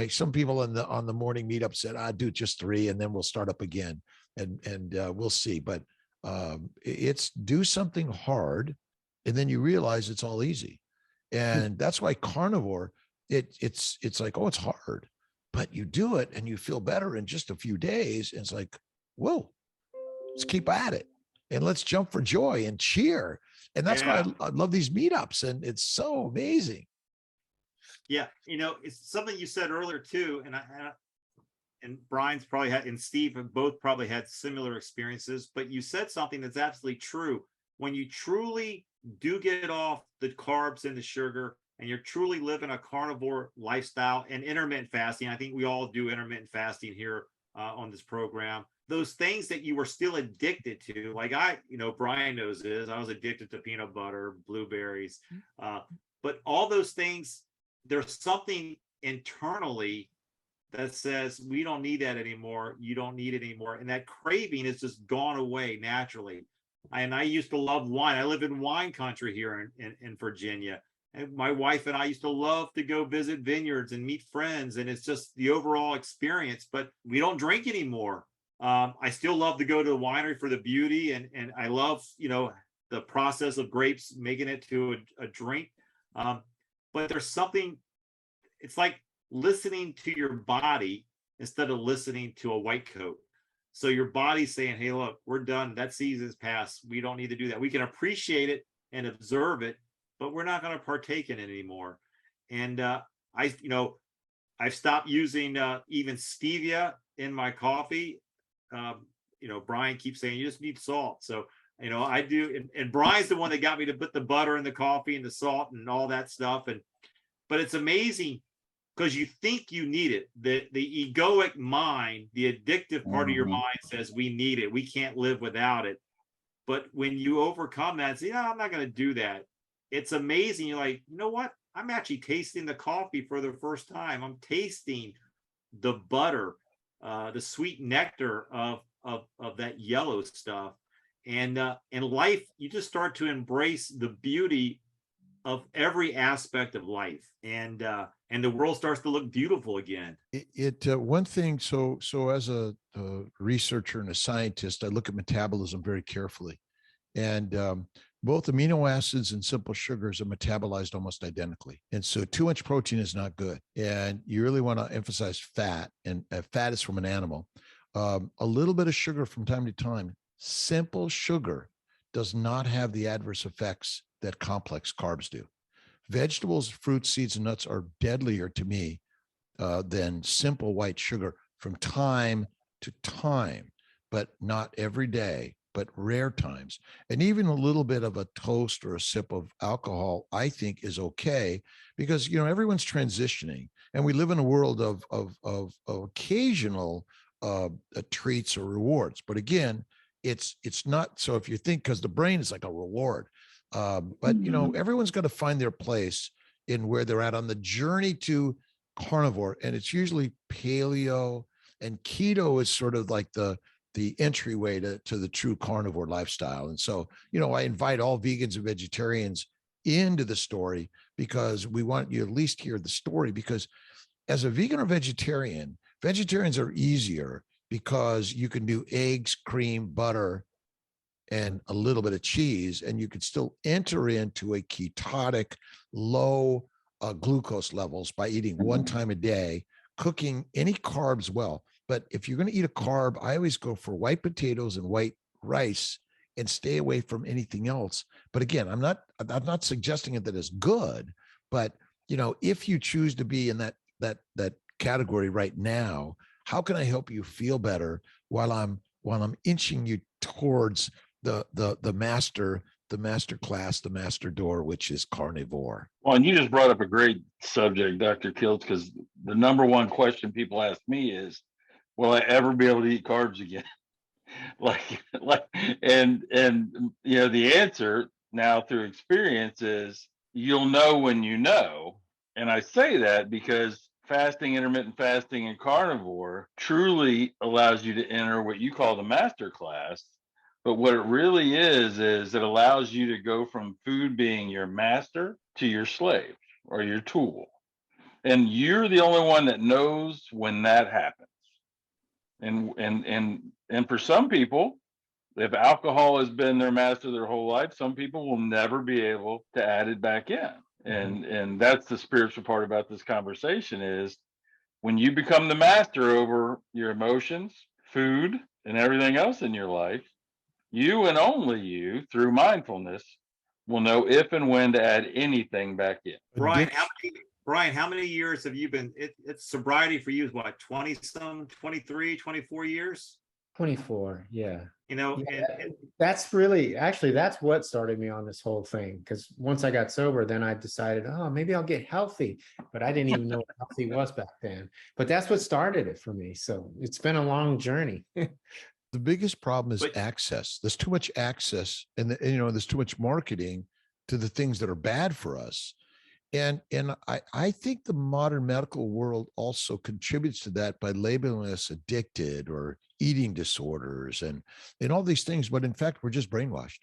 some people on the morning meetup said, do just 3 and then we'll start up again and we'll see. But it's do something hard and then you realize it's all easy. And that's why carnivore, it's like, oh, it's hard, but you do it and you feel better in just a few days. And it's like, whoa, let's keep at it and let's jump for joy and cheer. And that's why I love these meetups, and it's so amazing. Yeah, you know, it's something you said earlier too, and Brian's probably had, and Steve have both probably had similar experiences, but you said something that's absolutely true. When you truly do get off the carbs and the sugar, and you're truly living a carnivore lifestyle and intermittent fasting, I think we all do intermittent fasting here on this program. Those things that you were still addicted to, like Brian knows this, I was addicted to peanut butter, blueberries, but all those things, there's something internally that says we don't need that anymore. You don't need it anymore. And that craving has just gone away naturally. And I used to love wine. I live in wine country here in Virginia. And my wife and I used to love to go visit vineyards and meet friends. And it's just the overall experience, but we don't drink anymore. I still love to go to the winery for the beauty. And I love, the process of grapes, making it to a drink. But there's something, it's like listening to your body instead of listening to a white coat. So your body's saying, hey, look, we're done. That season's passed. We don't need to do that. We can appreciate it and observe it, but we're not going to partake in it anymore. And I've stopped using even stevia in my coffee. Brian keeps saying you just need salt. So, I do. And Brian's the one that got me to put the butter in the coffee and the salt and all that stuff. But it's amazing because you think you need it. The egoic mind, the addictive part of your mind says we need it. We can't live without it. But when you overcome that and say, I'm not going to do that. It's amazing. You're like, you know what? I'm actually tasting the coffee for the first time. I'm tasting the butter, the sweet nectar of that yellow stuff. And in life, you just start to embrace the beauty of every aspect of life, and the world starts to look beautiful again. One thing. So as a researcher and a scientist, I look at metabolism very carefully, and both amino acids and simple sugars are metabolized almost identically. And so too much protein is not good. And you really want to emphasize fat, and fat is from an animal. A little bit of sugar from time to time. Simple sugar does not have the adverse effects that complex carbs do. Vegetables, fruits, seeds, and nuts are deadlier to me than simple white sugar from time to time, but not every day, but rare times. And even a little bit of a toast or a sip of alcohol, I think, is okay, because everyone's transitioning, and we live in a world of occasional treats or rewards. But again, it's not. So if you think, because the brain is like a reward, but everyone's got to find their place in where they're at on the journey to carnivore, and it's usually paleo, and keto is sort of like the entryway to the true carnivore lifestyle. And so, I invite all vegans and vegetarians into the story, because we want you to at least hear the story, because as a vegan or vegetarian, vegetarians are easier because you can do eggs, cream, butter, and a little bit of cheese, and you can still enter into a ketotic, low glucose levels by eating one time a day, cooking any carbs well. But if you're going to eat a carb, I always go for white potatoes and white rice and stay away from anything else. But again, I'm not suggesting it that it's good, but if you choose to be in that category right now, how can I help you feel better while I'm inching you towards the master class, the master door, which is carnivore? Well, and you just brought up a great subject, Dr. Kiltz, because the number one question people ask me is, will I ever be able to eat carbs again? and the answer now through experience is you'll know when you know. And I say that because fasting, intermittent fasting, and carnivore truly allows you to enter what you call the master class. But what it really is it allows you to go from food being your master to your slave or your tool. And you're the only one that knows when that happens. And for some people, if alcohol has been their master their whole life, some people will never be able to add it back in. And that's the spiritual part about this conversation is when you become the master over your emotions, food, and everything else in your life, you and only you, through mindfulness, will know if and when to add anything back in. Brian, how many years have you been, it's sobriety for you is what, 23, 24 years? 24, yeah. And That's really, actually, that's what started me on this whole thing. Because once I got sober, then I decided, maybe I'll get healthy. But I didn't even know what healthy was back then. But that's what started it for me. So it's been a long journey. The biggest problem is access. There's too much access, and there's too much marketing to the things that are bad for us. And I think the modern medical world also contributes to that by labeling us addicted or eating disorders and all these things. But in fact, we're just brainwashed.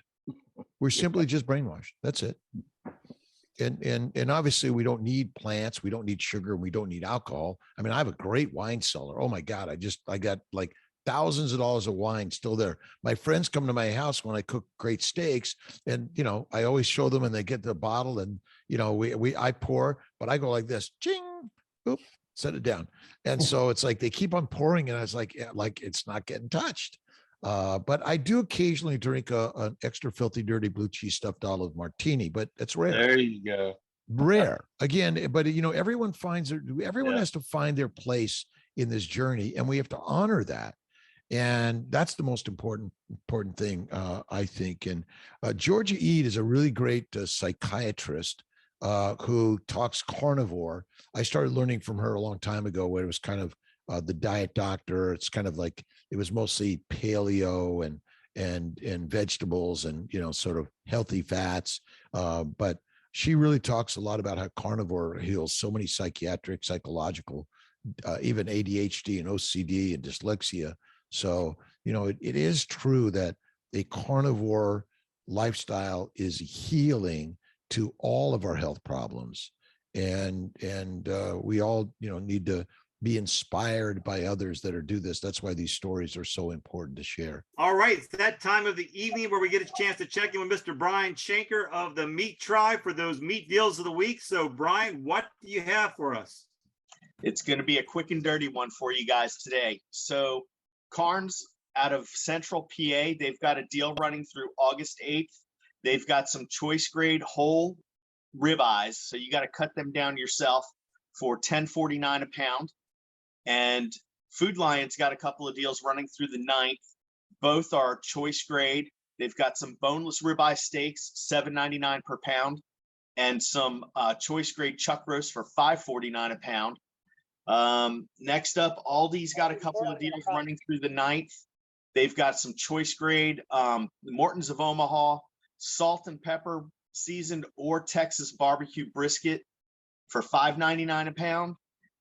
We're simply just brainwashed. That's it. And obviously we don't need plants. We don't need sugar. We don't need alcohol. I mean, I have a great wine cellar. Oh my God. I got like thousands of dollars of wine still there. My friends come to my house when I cook great steaks, and I always show them, and they get the bottle, and I pour, but I go like this, ching, oop, set it down. And so it's like they keep on pouring, and I was like, yeah, like it's not getting touched. But I do occasionally drink an extra filthy, dirty blue cheese stuffed olive martini, but it's rare. There you go. Rare again, but everyone Yeah. has to find their place in this journey, and we have to honor that. And that's the most important thing, I think. And Georgia Ede is a really great psychiatrist who talks carnivore. I started learning from her a long time ago, where it was kind of the diet doctor. It's kind of like it was mostly paleo and vegetables and sort of healthy fats. But she really talks a lot about how carnivore heals so many psychiatric, psychological, even ADHD and OCD and dyslexia. So, it is true that a carnivore lifestyle is healing to all of our health problems. And we all, need to be inspired by others that do this. That's why these stories are so important to share. All right. It's that time of the evening where we get a chance to check in with Mr. Brian Schenker of the MeatTribe for those meat deals of the week. So, Brian, what do you have for us? It's going to be a quick and dirty one for you guys today. So, Carnes out of Central PA, they've got a deal running through August 8th. They've got some choice grade whole ribeyes, so you got to cut them down yourself for $10.49 a pound. And Food Lion's got a couple of deals running through the 9th. Both are choice grade. They've got some boneless ribeye steaks, $7.99 per pound, and some choice grade chuck roast for $5.49 a pound. Next up, Aldi's got a couple of deals running through the 9th. They've got some choice grade Morton's of Omaha salt and pepper seasoned or Texas barbecue brisket for $5.99 a pound.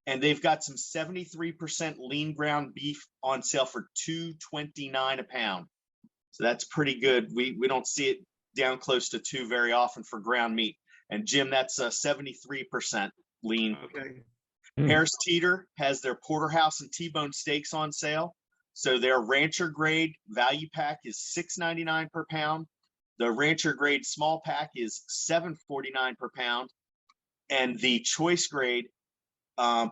And they've got some 73% lean ground beef on sale for $2.29 a pound. So that's pretty good. We don't see it down close to $2 very often for ground meat. And Jim, that's 73% lean. Okay. Harris Teeter has their porterhouse and T-bone steaks on sale. So their rancher grade value pack is $6.99 per pound. The rancher grade small pack is $7.49 per pound. And the choice grade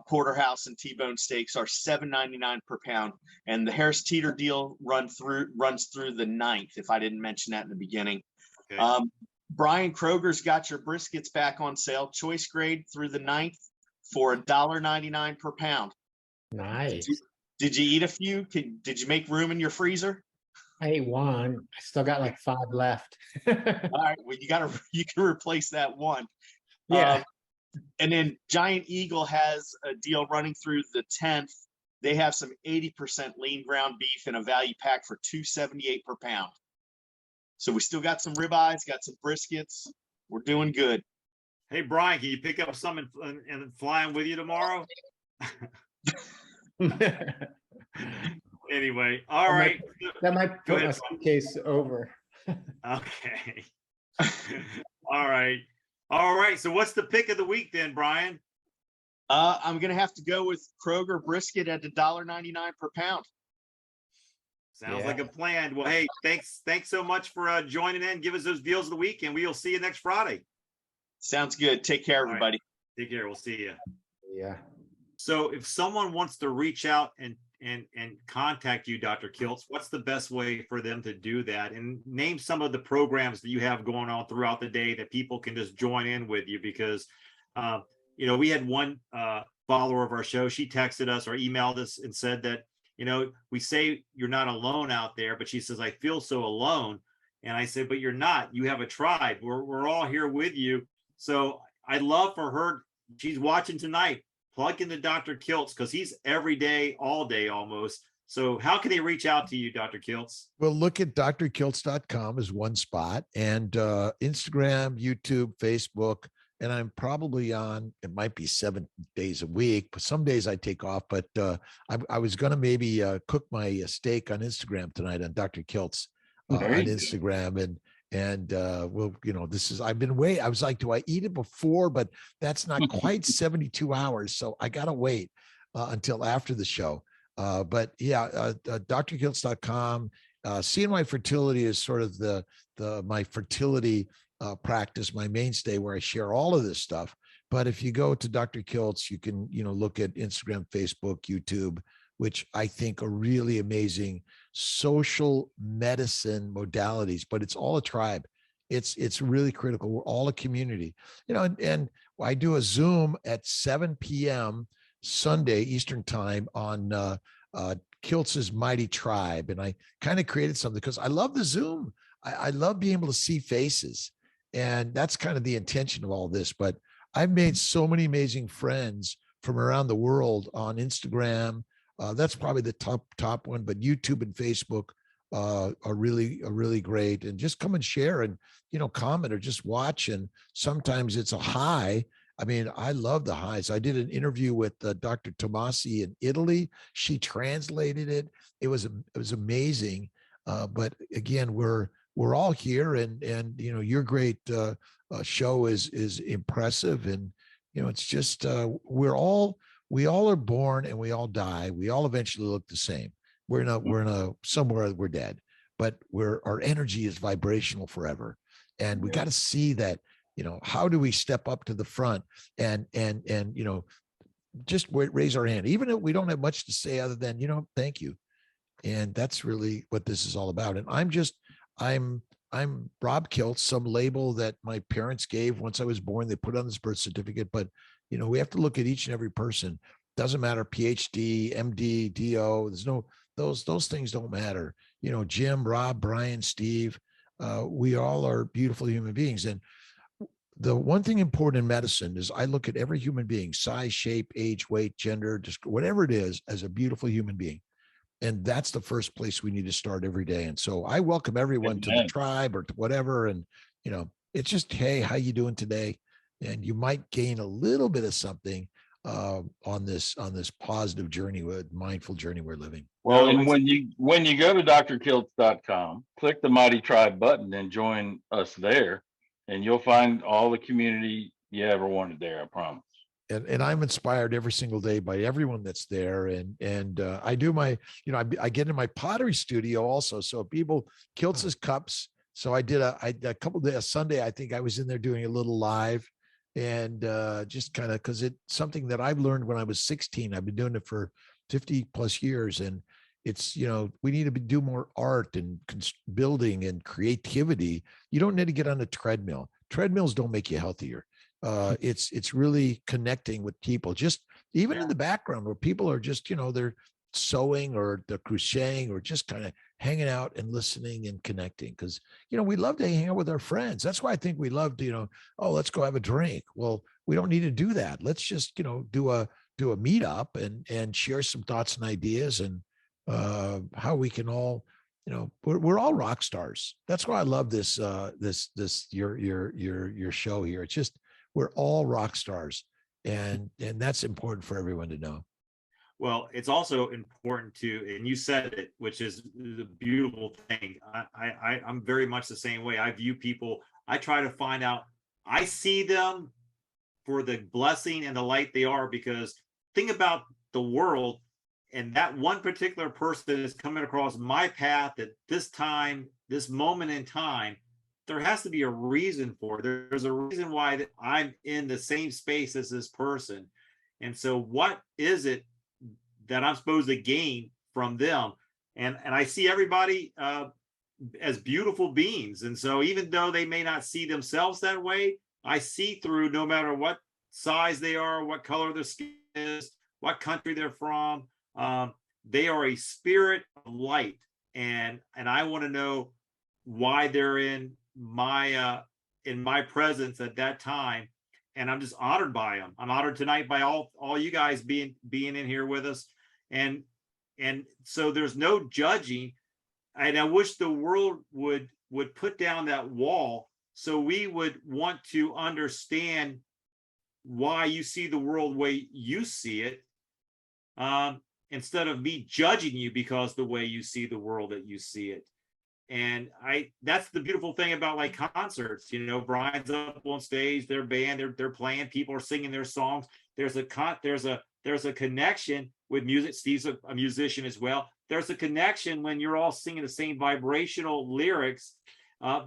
porterhouse and T-bone steaks are $7.99 per pound. And the Harris Teeter deal runs through the 9th, if I didn't mention that in the beginning. Okay. Brian Kroger's got your briskets back on sale, choice grade through the 9th for $1.99 per pound. Nice. Did you eat a few? Did you make room in your freezer? I ate one. I still got like 5 left. All right, well, you can replace that one. Yeah. And then Giant Eagle has a deal running through the 10th. They have some 80% lean ground beef in a value pack for $2.78 per pound. So we still got some ribeyes, got some briskets. We're doing good. Hey, Brian, can you pick up some and fly them with you tomorrow? Anyway, all right. That might Go put my ahead. suitcase over. Okay. All right. All right. So what's the pick of the week then, Brian? I'm gonna have to go with Kroger brisket at $1.99 per pound. Sounds like a plan. Well, hey, thanks so much for joining in. Give us those deals of the week, and we'll see you next Friday. Sounds good. Take care, All right. everybody. Take care. We'll see you. Yeah. So if someone wants to reach out and contact you, Dr. Kiltz, what's the best way for them to do that? And name some of the programs that you have going on throughout the day that people can just join in with you, because we had one follower of our show. She texted us or emailed us and said that, we say you're not alone out there, but she says, I feel so alone. And I said, but you're not. You have a tribe. We're all here with you. So I'd love for her. She's watching tonight. Plug into Dr. Kiltz, because he's every day, all day almost. So how can they reach out to you, Dr. Kiltz? Well, look at drkiltz.com as one spot, and Instagram, YouTube, Facebook, and I'm probably on, it might be 7 days a week, but some days I take off. But I was going to maybe cook my steak on Instagram tonight on Dr. Kiltz on There you go. Instagram. And well, you know, this is, I've been waiting. I was like, do I eat it before? But that's not quite 72 hours. So I got to wait until after the show. But yeah, drkiltz.com. CNY Fertility is sort of my fertility practice, my mainstay, where I share all of this stuff. But if you go to Dr. Kiltz, you can, you know, look at Instagram, Facebook, YouTube, which I think are really amazing social medicine modalities, but it's all a tribe. It's really critical. We're all a community, you know, and I do a Zoom at 7 p.m. Sunday Eastern time on Kiltz's Mighty Tribe. And I kind of created something because I love the Zoom. I love being able to see faces. And that's kind of the intention of all this. But I've made so many amazing friends from around the world on Instagram. That's probably the top one, but YouTube and Facebook are really great. And just come and share and, you know, comment or just watch. And sometimes it's a high. I mean, I love the highs. I did an interview with Dr. Tomasi in Italy. She translated it. It was amazing. But again, we're all here, and you know, your great show is impressive, and you know, it's just we all are born and we all die. We all eventually look the same. We're in a somewhere we're dead, but our energy is vibrational forever, and we got to see that. You know, how do we step up to the front and you know, just raise our hand, even if we don't have much to say other than, you know, thank you. And that's really what this is all about. And I'm Rob Kiltz, some label that my parents gave once I was born. They put on this birth certificate, but you know, we have to look at each and every person. Doesn't matter, PhD, MD, DO. There's no those things don't matter. You know, Jim, Rob, Brian, Steve. We all are beautiful human beings. And the one thing important in medicine is I look at every human being, size, shape, age, weight, gender, just whatever it is, as a beautiful human being. And that's the first place we need to start every day. And so I welcome everyone to the tribe or to whatever. And, you know, it's just, hey, how you doing today? And you might gain a little bit of something on this positive journey, mindful journey we're living. Well, and when you go to drkiltz.com, click the Mighty Tribe button and join us there, and you'll find all the community you ever wanted there, I promise. And I'm inspired every single day by everyone that's there. And I do my, you know, I get in my pottery studio also. So people, Kiltz's cups. So I did a couple of days, Sunday, I think I was in there doing a little live, and just kind of, because it's something that I've learned when I was 16. I've been doing it for 50 plus years. And it's, you know, we need to do more art and building and creativity. You don't need to get on a treadmill. Treadmills don't make you healthier. It's really connecting with people, just even in the background where people are just, you know, they're sewing or they're crocheting or just kind of hanging out and listening and connecting. Because, you know, we love to hang out with our friends. That's why I think we love to, you know, oh, let's go have a drink. Well, we don't need to do that. Let's just, you know, do a meetup and share some thoughts and ideas, and how we can all, you know, we're all rock stars. That's why I love this your show here. It's just, we're all rock stars, and that's important for everyone to know. Well, it's also important to, and you said it, which is the beautiful thing. I'm very much the same way. I view people, I try to find out, I see them for the blessing and the light they are, because think about the world, and that one particular person is coming across my path at this time, this moment in time. There has to be a reason for it. There's a reason why I'm in the same space as this person. And so what is it that I'm supposed to gain from them? And I see everybody as beautiful beings. And so even though they may not see themselves that way, I see through, no matter what size they are, what color their skin is, what country they're from. They are a spirit of light. And I want to know why they're in my presence at that time. And I'm just honored by them. I'm honored tonight by all you guys being in here with us. And so there's no judging. And I wish the world would put down that wall, so we would want to understand why you see the world the way you see it, instead of me judging you because the way you see the world that you see it. And that's the beautiful thing about like concerts. You know, Brian's up on stage, their band, they're playing, people are singing their songs. There's a connection with music. Steve's a musician as well. There's a connection when you're all singing the same vibrational lyrics.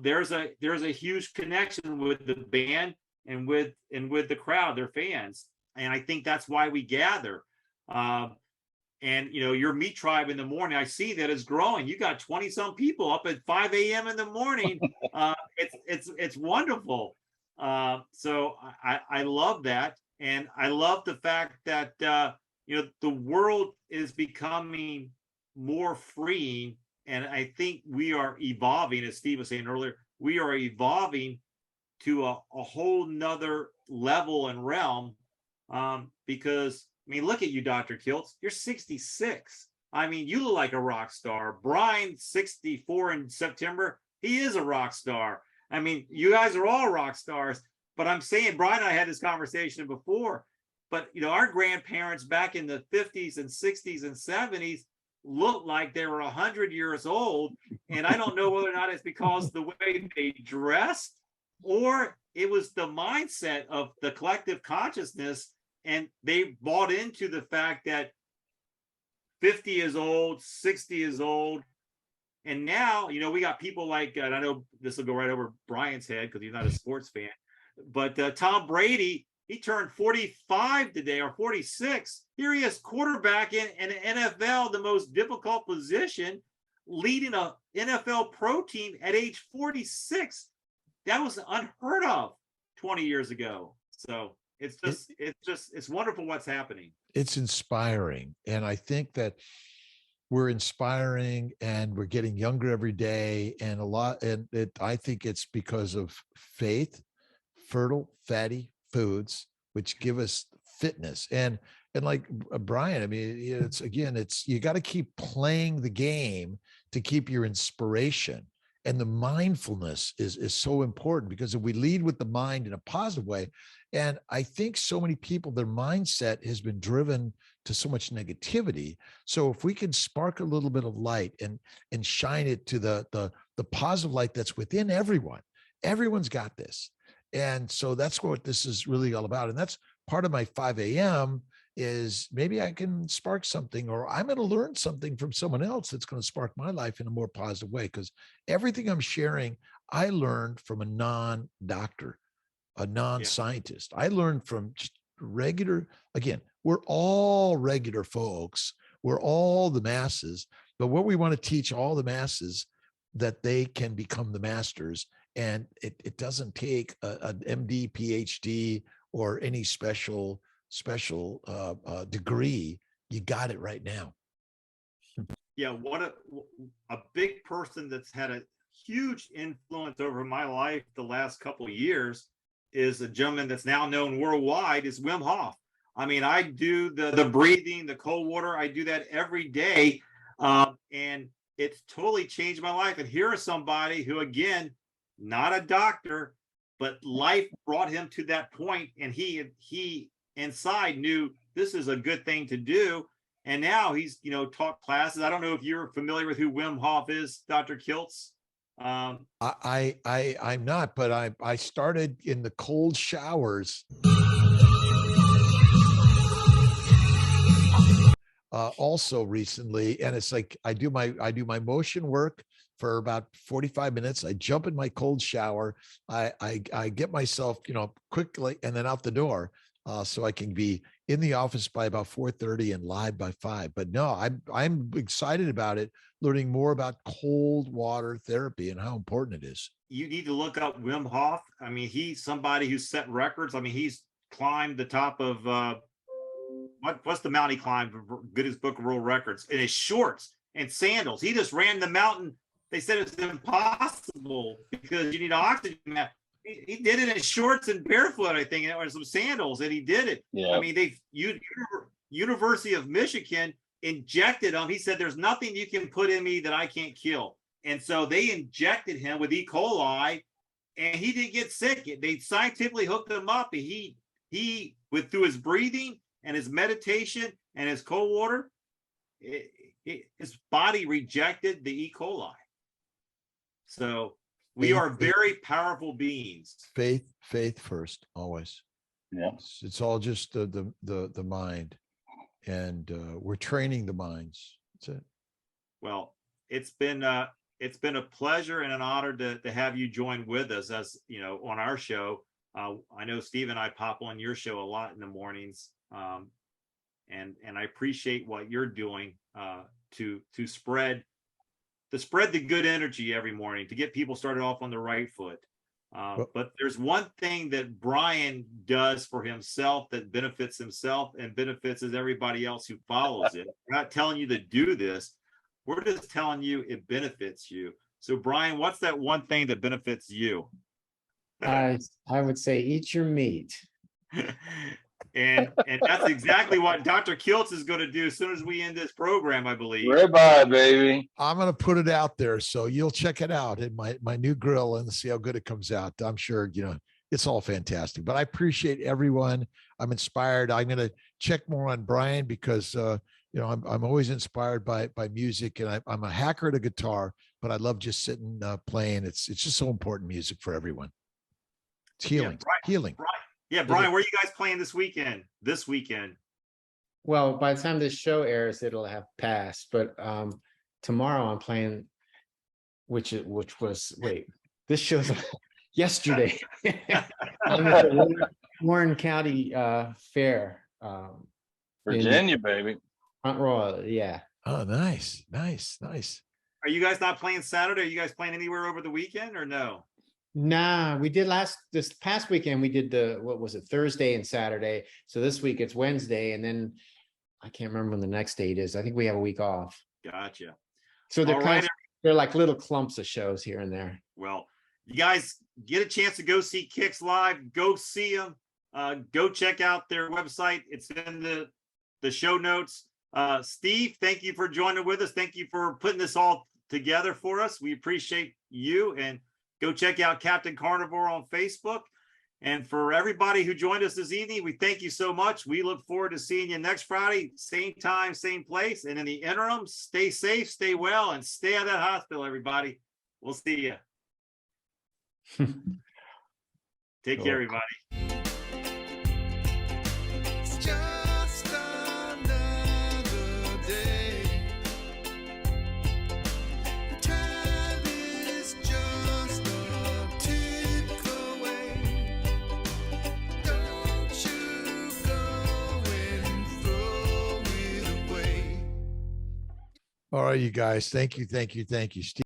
There's a huge connection with the band and with the crowd, their fans. And I think that's why we gather. And you know, your MeatTribe in the morning, I see that is growing. You got 20 some people up at 5 a.m. in the morning. It's wonderful. So I love that. And I love the fact that, you know, the world is becoming more freeing. And I think we are evolving, as Steve was saying earlier, we are evolving to a whole nother level and realm. Because, I mean, look at you, Dr. Kiltz, you're 66. I mean, you look like a rock star. Brian, 64 in September, he is a rock star. I mean, you guys are all rock stars. But I'm saying, Brian and I had this conversation before, but, you know, our grandparents back in the 50s and 60s and 70s looked like they were 100 years old. And I don't know whether or not it's because the way they dressed or it was the mindset of the collective consciousness. And they bought into the fact that 50 is old, 60 is old. And now, you know, we got people like, and I know this will go right over Brian's head because he's not a sports fan, but Tom Brady, he turned 45 today or 46. Here he is quarterback in NFL, the most difficult position, leading a NFL pro team at age 46. That was unheard of 20 years ago. So it's wonderful what's happening. It's inspiring. And I think that we're inspiring and we're getting younger every day. And I think it's because of faith, fertile, fatty foods, which give us fitness. And like Brian, I mean, it's you got to keep playing the game to keep your inspiration. And the mindfulness is so important, because if we lead with the mind in a positive way, and I think so many people, their mindset has been driven to so much negativity. So if we can spark a little bit of light and shine it to the positive light that's within everyone, everyone's got this. And so that's what this is really all about. And that's part of my 5 a.m. is maybe I can spark something, or I'm going to learn something from someone else that's going to spark my life in a more positive way. Because everything I'm sharing, I learned from a non-doctor, a non-scientist. I learned from just regular, again, we're all regular folks. We're all the masses. But what we want to teach all the masses, that they can become the masters. And it doesn't take an MD, PhD, or any special degree. You got it right now. Yeah, what a big person that's had a huge influence over my life the last couple of years is a gentleman that's now known worldwide, is Wim Hof. I mean, I do the breathing, the cold water. I do that every day. And it's totally changed my life. And here is somebody who, again, not a doctor, but life brought him to that point, and he inside knew this is a good thing to do. And now he's, you know, taught classes. I don't know if you're familiar with who Wim Hof is, Dr. Kiltz. I'm not, but I started in the cold showers also recently, and it's like I do my motion work for about 45 minutes. I jump in my cold shower. I get myself, you know, quickly, and then out the door, so I can be in the office by about 4:30 and live by 5. But no, I'm excited about it, learning more about cold water therapy and how important it is. You need to look up Wim Hof. I mean, he's somebody who set records. I mean, he's climbed the top of what's the mountain he climbed for Guinness Book of World Records in his shorts and sandals. He just ran the mountain. They said it's impossible because you need oxygen. He did it in shorts and barefoot, I think, or some sandals, and he did it. Yeah. I mean, University of Michigan injected him. He said, "There's nothing you can put in me that I can't kill." And so they injected him with E. coli, and he didn't get sick. They scientifically hooked him up. He he, through his breathing and his meditation and his cold water, his body rejected the E. coli. So we are very powerful beings. Faith first, always. Yeah. It's all just the mind, and we're training the minds. That's it. Well, it's been a pleasure and an honor to have you join with us, as you know, on our show. I know Steve and I pop on your show a lot in the mornings, and I appreciate what you're doing to spread the good energy every morning, to get people started off on the right foot. But there's one thing that Brian does for himself that benefits himself and benefits everybody else who follows it. We're not telling you to do this. We're just telling you it benefits you. So Brian, what's that one thing that benefits you? I would say eat your meat. and that's exactly what Dr. Kiltz is going to do as soon as we end this program, I believe. Ribeye, baby. I'm going to put it out there, so you'll check it out in my new grill and see how good it comes out. I'm sure, it's all fantastic, but I appreciate everyone. I'm inspired. I'm going to check more on Brian because, I'm always inspired by music, and I'm a hacker at a guitar, but I love just sitting, playing. It's just so important, music for everyone. It's healing, healing. Brian, where are you guys playing this weekend? Well, by the time this show airs, it'll have passed. But tomorrow I'm playing, which was this show's yesterday. I'm at the Warren County Fair. Virginia, baby. Front Royal, yeah. Oh, nice. Are you guys not playing Saturday? Are you guys playing anywhere over the weekend or no? Nah, we did this past weekend. We did Thursday and Saturday. So this week it's Wednesday, and then I can't remember when the next date is. I think we have a week off. Gotcha. So they're like little clumps of shows here and there. Well, you guys get a chance to go see Kix live. Go see them. Go check out their website. It's in the show notes. Steve, thank you for joining with us. Thank you for putting this all together for us. We appreciate you, and go check out Captain Carnivore on Facebook. And for everybody who joined us this evening, we thank you so much. We look forward to seeing you next Friday, same time, same place. And in the interim, stay safe, stay well, and stay out of that hospital, everybody. We'll see you. Take care, everybody. All right, you guys. Thank you. Steve.